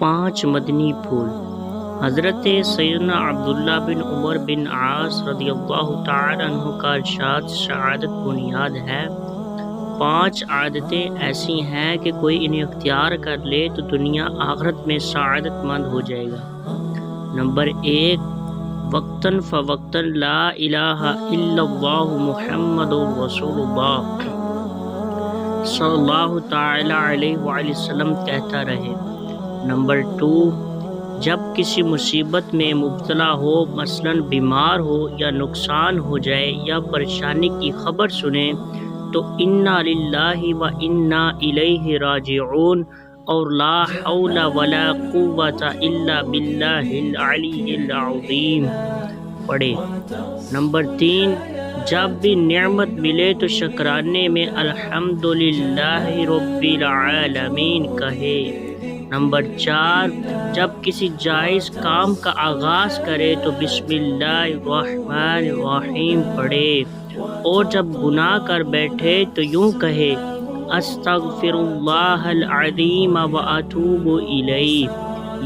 5 مدنی پھول۔ حضرت سیدنا عبداللہ بن عمر بن عاص رضی اللہ تعالی عنہ کا ارشاد سعادت بنیاد ہے۔ 5 عادتیں ایسی ہیں کہ کوئی انہیں اختیار کر لے تو دنیا آخرت میں سعادت مند ہو جائے گا۔ نمبر 1، وقتاً فوقتاً لا الہ الا اللہ محمد رسول اللہ صلی اللہ تعالی علیہ وآلہ وسلم کہتا رہے۔ نمبر 2، جب کسی مصیبت میں مبتلا ہو، مثلاً بیمار ہو یا نقصان ہو جائے یا پریشانی کی خبر سنے تو انا للہ و انا الیہ راجعون اور لا حول ولا قوۃ الا باللہ العلی العظیم پڑھے۔ نمبر 3، جب بھی نعمت ملے تو شکرانے میں الحمدللہ رب العالمین کہے۔ نمبر 4، جب کسی جائز کام کا آغاز کرے تو بسم اللہ الرحمن الرحیم پڑھے، اور جب گناہ کر بیٹھے تو یوں کہے استغفر اللہ العظیم واتوب الیہ،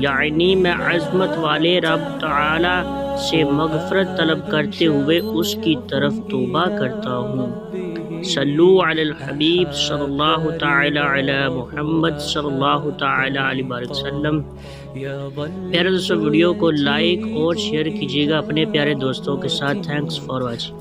یعنی میں عظمت والے رب تعالی سے مغفرت طلب کرتے ہوئے اس کی طرف توبہ کرتا ہوں۔ صلو علی الحبیب صلی اللہ تعالی علی محمد صلی اللہ تعالی علیہ وآلہ وسلم۔ پیارے دوستوں، ویڈیو کو لائک اور شیئر کیجیے گا اپنے پیارے دوستوں کے ساتھ۔ Thanks for watching.